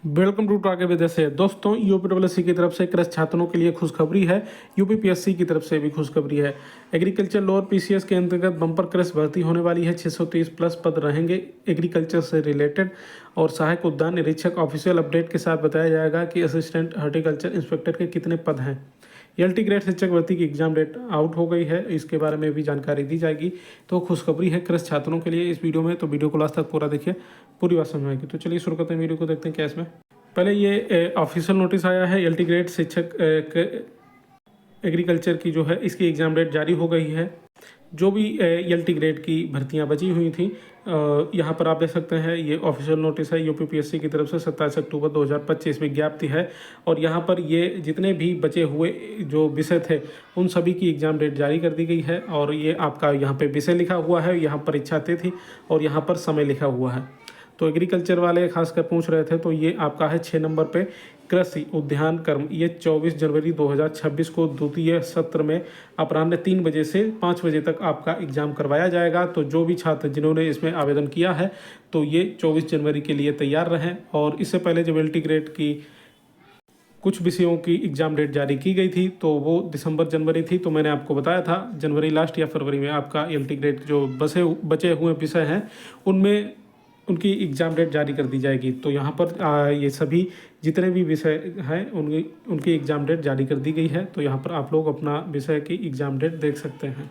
Welcome to टाके with से दोस्तों, यूपीडब्ल्यूएससी की तरफ से कृषि छात्रों के लिए खुशखबरी है। यूपीपीएससी की तरफ से भी खुशखबरी है। एग्रीकल्चर लोअर पीसीएस के अंतर्गत बम्पर कृषि भर्ती होने वाली है। 630 प्लस पद रहेंगे एग्रीकल्चर से रिलेटेड। और सहायक उद्यान निरीक्षक ऑफिशियल अपडेट के साथ बताया जाएगा कि असिस्टेंट हॉर्टिकल्चर इंस्पेक्टर के कितने पद हैं। एलटी ग्रेड शिक्षक भर्ती की एग्जाम डेट आउट हो गई है, इसके बारे में भी जानकारी दी जाएगी। तो खुशखबरी है कृषि छात्रों के लिए इस वीडियो में, तो वीडियो को लास्ट तक पूरा देखिए, पूरी बात समझ आएगी। तो चलिए शुरू करते हैं वीडियो को, देखते हैं क्या इसमें। पहले ये ऑफिशियल नोटिस आया है एलटी ग्रेड शिक्षक एग्रीकल्चर की जो है इसकी एग्ज़ाम डेट जारी हो गई है। जो भी एलटी ग्रेड की भर्तियां बची हुई थी, यहाँ पर आप देख सकते हैं ये ऑफिशियल नोटिस है यूपीपीएससी की तरफ से 27 अक्टूबर 2025 विज्ञप्ति है। और यहाँ पर ये जितने भी बचे हुए जो विषय थे उन सभी की एग्ज़ाम डेट जारी कर दी गई है। और ये आपका यहाँ पे विषय लिखा हुआ है, यहाँ परीक्षा तिथि और यहाँ पर समय लिखा हुआ है। तो एग्रीकल्चर वाले खासकर पूछ रहे थे, तो ये आपका है 6 नंबर पे कृषि उद्यान कर्म। ये 24 जनवरी 2026 को द्वितीय सत्र में अपराह्न 3 बजे से 5 बजे तक आपका एग्ज़ाम करवाया जाएगा। तो जो भी छात्र जिन्होंने इसमें आवेदन किया है तो ये 24 जनवरी के लिए तैयार रहें। और इससे पहले जब एलटी ग्रेड की कुछ विषयों की एग्ज़ाम डेट जारी की गई थी तो वो दिसंबर जनवरी थी। तो मैंने आपको बताया था जनवरी लास्ट या फरवरी में आपका एलटी ग्रेड जो बचे हुए विषय हैं उनमें उनकी एग्ज़ाम डेट जारी कर दी जाएगी। तो यहाँ पर ये सभी जितने भी विषय हैं उनकी एग्ज़ाम डेट जारी कर दी गई है। तो यहाँ पर आप लोग अपना विषय की एग्ज़ाम डेट देख सकते हैं।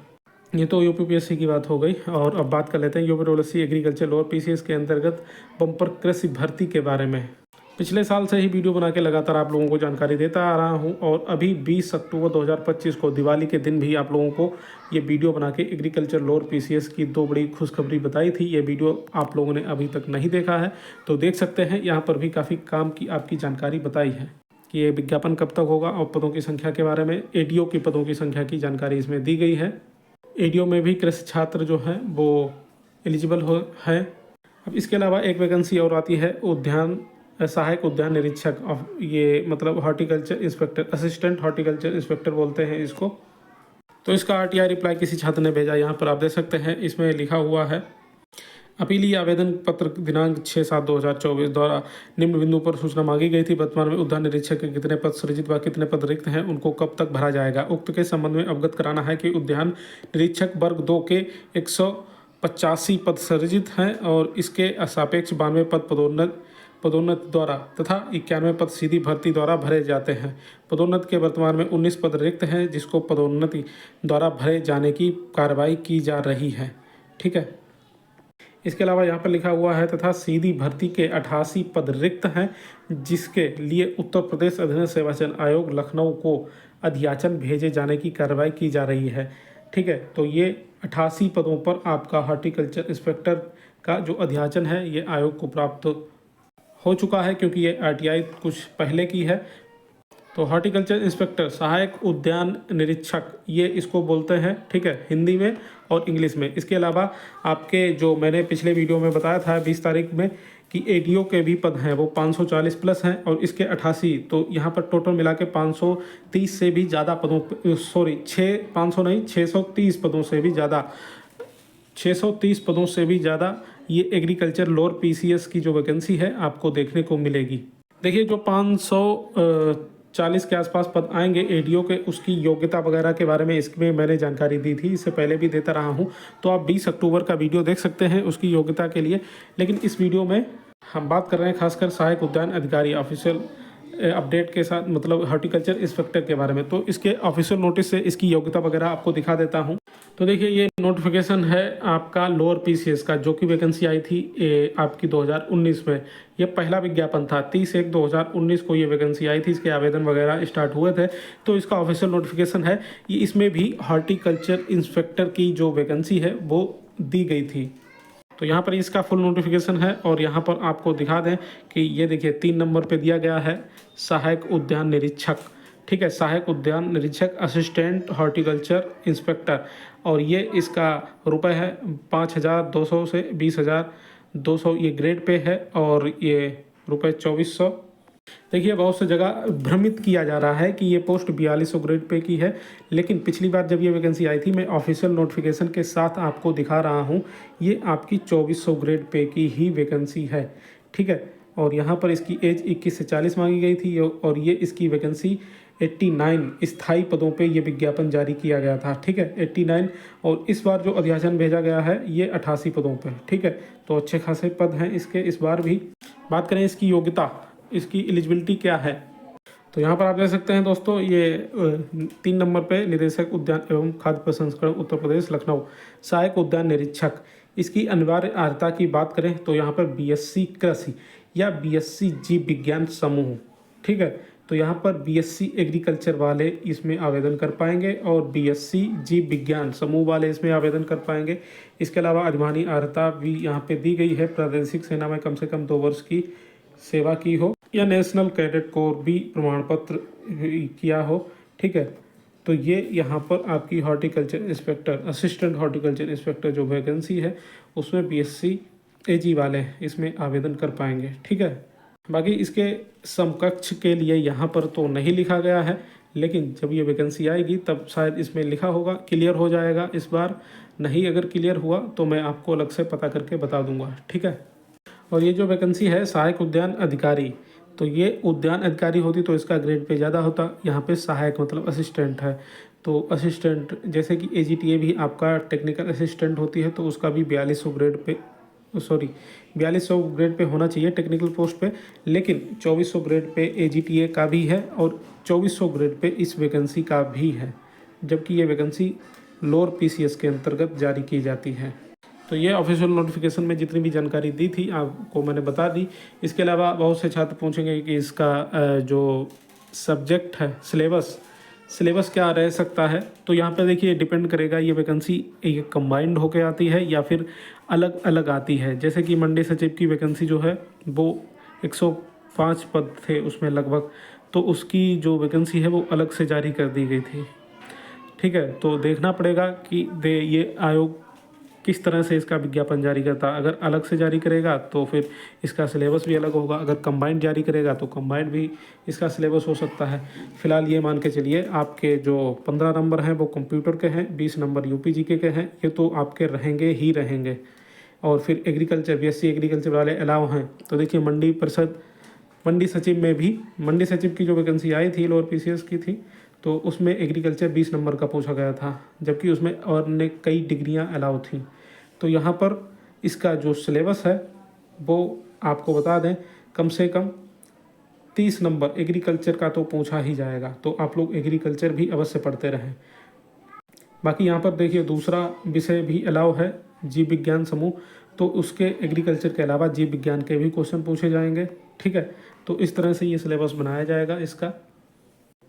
ये तो यूपीपीएससी की बात हो गई। और अब बात कर लेते हैं यूपीडब्ल्यूएससी एग्रीकल्चर लोअर पीसीएस के अंतर्गत बम्पर कृषि भर्ती के बारे में। पिछले साल से ही वीडियो बना के लगातार आप लोगों को जानकारी देता आ रहा हूं। और अभी 20 अक्टूबर 2025 को दिवाली के दिन भी आप लोगों को ये वीडियो बना के एग्रीकल्चर लोअर पीसीएस की 2 बड़ी खुशखबरी बताई थी। ये वीडियो आप लोगों ने अभी तक नहीं देखा है तो देख सकते हैं। यहाँ पर भी काफ़ी काम की आपकी जानकारी बताई है कि ये विज्ञापन कब तक होगा और पदों की संख्या के बारे में, एडीओ की पदों की संख्या की जानकारी इसमें दी गई है। एडीओ में भी कृषि छात्र जो हैं वो एलिजिबल है। अब इसके अलावा एक वैकेंसी और आती है सहायक उद्यान निरीक्षक, ये मतलब horticulture inspector, assistant horticulture inspector बोलते हैं इसको। तो इसका आरटीआई रिप्लाई किसी छात्र ने भेजा, यहाँ पर आप देख सकते हैं इसमें लिखा हुआ है अपीली आवेदन पत्र दिनांक 6/7/2024 द्वारा निम्न बिंदु पर सूचना मांगी गई थी। वर्तमान में उद्यान निरीक्षक के कितने पद सृजित व कितने पद रिक्त हैं, उनको कब तक भरा जाएगा। उक्त के संबंध में अवगत कराना है कि उद्यान निरीक्षक वर्ग 2 के 185 पद सृजित हैं और इसके सापेक्ष 92 पद पदोन्नति द्वारा तथा 91 पद सीधी भर्ती द्वारा भरे जाते हैं। पदोन्नति के वर्तमान में 19 पद रिक्त हैं जिसको पदोन्नति द्वारा भरे जाने की कार्रवाई की जा रही है। ठीक है। इसके अलावा यहाँ पर लिखा हुआ है तथा सीधी भर्ती के 88 पद रिक्त हैं जिसके लिए उत्तर प्रदेश अधीन सेवा चयन आयोग लखनऊ को अध्याचन भेजे जाने की कार्रवाई की जा रही है। ठीक है। तो ये 88 पदों पर आपका हॉर्टिकल्चर इंस्पेक्टर का जो अध्याचन है ये आयोग को प्राप्त हो चुका है, क्योंकि ये आरटीआई कुछ पहले की है। तो हॉर्टिकल्चर इंस्पेक्टर सहायक उद्यान निरीक्षक ये इसको बोलते हैं। ठीक है, हिंदी में और इंग्लिश में। इसके अलावा आपके जो मैंने पिछले वीडियो में बताया था 20 तारीख में कि एडीओ के भी पद हैं वो 540 प्लस हैं और इसके 88। तो यहाँ पर टोटल मिला के 530 से भी ज़्यादा पदों, 630 पदों से भी ज़्यादा, 630 पदों से भी ज़्यादा ये एग्रीकल्चर लोअर पीसीएस की जो वैकेंसी है आपको देखने को मिलेगी। देखिए जो 540 के आसपास पद आएंगे एडीओ के, उसकी योग्यता वगैरह के बारे में इसमें मैंने जानकारी दी थी, इससे पहले भी देता रहा हूँ। तो आप 20 अक्टूबर का वीडियो देख सकते हैं उसकी योग्यता के लिए। लेकिन इस वीडियो में हम बात कर रहे हैं खासकर सहायक उद्यान अधिकारी ऑफिशियल अपडेट के साथ, मतलब हॉर्टिकल्चर इंस्पेक्टर के बारे में। तो इसके ऑफिशियल नोटिस से इसकी योग्यता वगैरह आपको दिखा देता हूँ। तो देखिए ये नोटिफिकेशन है आपका लोअर पीसीएस का, जो कि वैकेंसी आई थी आपकी 2019 में। ये पहला विज्ञापन था, 30/1/2019 को ये वैकेंसी आई थी, इसके आवेदन वगैरह स्टार्ट हुए थे। तो इसका ऑफिशियल नोटिफिकेशन है ये, इसमें भी हॉर्टिकल्चर इंस्पेक्टर की जो वैकेंसी है वो दी गई थी। तो यहाँ पर इसका फुल नोटिफिकेशन है और यहाँ पर आपको दिखा दें कि ये देखिए 3 नंबर पे दिया गया है सहायक उद्यान निरीक्षक। ठीक है, सहायक उद्यान निरीक्षक असिस्टेंट हॉर्टिकल्चर इंस्पेक्टर। और ये इसका रुपए है 5,200 से 20,200 ये ग्रेड पे है और ये रुपए 2,400। देखिए बहुत सी जगह भ्रमित किया जा रहा है कि ये पोस्ट 4200 ग्रेड पे की है, लेकिन पिछली बार जब ये वैकेंसी आई थी मैं ऑफिशियल नोटिफिकेशन के साथ आपको दिखा रहा हूँ, ये आपकी 2400 ग्रेड पे की ही वैकेंसी है। ठीक है, और यहाँ पर इसकी एज 21 से 40 मांगी गई थी और ये इसकी वैकेंसी 89 स्थायी पदों पे ये विज्ञापन जारी किया गया था। ठीक है, 89। और इस बार जो अध्यासन भेजा गया है ये 88 पदों पे। ठीक है, तो अच्छे खासे पद हैं इसके इस बार भी। बात करें इसकी योग्यता, इसकी एलिजिबिलिटी क्या है, तो यहाँ पर आप देख सकते हैं दोस्तों, ये 3 नंबर पे निदेशक उद्यान एवं खाद्य प्रसंस्करण उत्तर प्रदेश लखनऊ, सहायक उद्यान निरीक्षक। इसकी अनिवार्य अर्हता की बात करें तो यहाँ पर बीएससी कृषि या बीएससी जीव विज्ञान समूह। ठीक है, तो यहाँ पर बीएससी एग्रीकल्चर वाले इसमें आवेदन कर पाएंगे और बीएससी जीव विज्ञान समूह वाले इसमें आवेदन कर पाएंगे। इसके अलावा अधिमानी अर्हता भी यहाँ पे दी गई है, प्रादेशिक सेना में कम से कम 2 वर्ष की सेवा की हो या नेशनल कैडेट कोर भी प्रमाण पत्र किया हो। ठीक है, तो ये यहाँ पर आपकी horticulture inspector, assistant horticulture inspector जो वैकेंसी है उसमें बीएससी एजी वाले इसमें आवेदन कर पाएंगे। ठीक है, बाकी इसके समकक्ष के लिए यहाँ पर तो नहीं लिखा गया है, लेकिन जब ये वैकेंसी आएगी तब शायद इसमें लिखा होगा, क्लियर हो जाएगा इस बार। नहीं अगर क्लियर हुआ तो मैं आपको अलग से पता करके बता दूंगा। ठीक है, और ये जो वैकेंसी है सहायक उद्यान अधिकारी, तो ये उद्यान अधिकारी होती तो इसका ग्रेड पे ज़्यादा होता, यहाँ पे सहायक मतलब असिस्टेंट है। तो असिस्टेंट जैसे कि एजीटीए भी आपका टेक्निकल असिस्टेंट होती है तो उसका भी 4200 ग्रेड पे 4200 ग्रेड पे होना चाहिए टेक्निकल पोस्ट पे, लेकिन 2400 ग्रेड पे एजीटीए का भी है और 2400 ग्रेड पे इस वैकेंसी का भी है, जबकि ये वैकेंसी लोअर पीसीएस के अंतर्गत जारी की जाती है। तो ये ऑफिशियल नोटिफिकेशन में जितनी भी जानकारी दी थी आपको मैंने बता दी। इसके अलावा बहुत से छात्र पूछेंगे कि इसका जो सब्जेक्ट है सिलेबस क्या रह सकता है, तो यहाँ पे देखिए डिपेंड करेगा ये वैकेंसी ये कंबाइंड होके आती है या फिर अलग अलग आती है। जैसे कि मंडी सचिव की वैकेंसी जो है वो 105 पद थे उसमें लगभग, तो उसकी जो वैकेंसी है वो अलग से जारी कर दी गई थी। ठीक है, तो देखना पड़ेगा कि ये आयोग किस तरह से इसका विज्ञापन जारी करता। अगर अलग से जारी करेगा तो फिर इसका सिलेबस भी अलग होगा, अगर कंबाइंड जारी करेगा तो कंबाइंड भी इसका सिलेबस हो सकता है। फिलहाल ये मान के चलिए आपके जो 15 नंबर हैं वो कंप्यूटर के हैं, 20 नंबर यूपीजीके के हैं, ये तो आपके रहेंगे ही रहेंगे। और फिर एग्रीकल्चर बीएससी एग्रीकल्चर वाले अलाव हैं। तो देखिए मंडी सचिव में भी मंडी सचिव की जो वैकेंसी आई थी लोअर पीसीएस की थी, तो उसमें एग्रीकल्चर 20 नंबर का पूछा गया था, जबकि उसमें और ने कई डिग्रियां अलाउ थी। तो यहाँ पर इसका जो सिलेबस है वो आपको बता दें, कम से कम 30 नंबर एग्रीकल्चर का तो पूछा ही जाएगा, तो आप लोग एग्रीकल्चर भी अवश्य पढ़ते रहें। बाकी यहाँ पर देखिए दूसरा विषय भी अलाउ है, जीव विज्ञान समूह, तो उसके एग्रीकल्चर के अलावा जीव विज्ञान के भी क्वेश्चन पूछे जाएंगे। ठीक है, तो इस तरह से ये सिलेबस बनाया जाएगा इसका,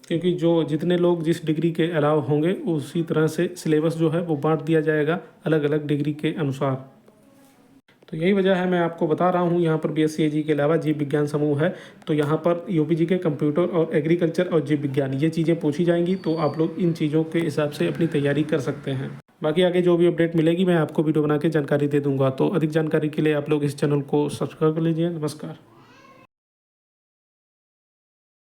क्योंकि जो जितने लोग जिस डिग्री के अलाव होंगे उसी तरह से सिलेबस जो है वो बांट दिया जाएगा अलग अलग डिग्री के अनुसार। तो यही वजह है, मैं आपको बता रहा हूँ यहाँ पर बीएससी एजी के अलावा जीव विज्ञान समूह है, तो यहाँ पर यूपीजी के कंप्यूटर और एग्रीकल्चर और जीव विज्ञान ये चीज़ें पूछी जाएंगी, तो आप लोग इन चीज़ों के हिसाब से अपनी तैयारी कर सकते हैं। बाकी आगे जो भी अपडेट मिलेगी मैं आपको वीडियो बना के जानकारी दे दूँगा। तो अधिक जानकारी के लिए आप लोग इस चैनल को सब्सक्राइब कर लीजिए। नमस्कार।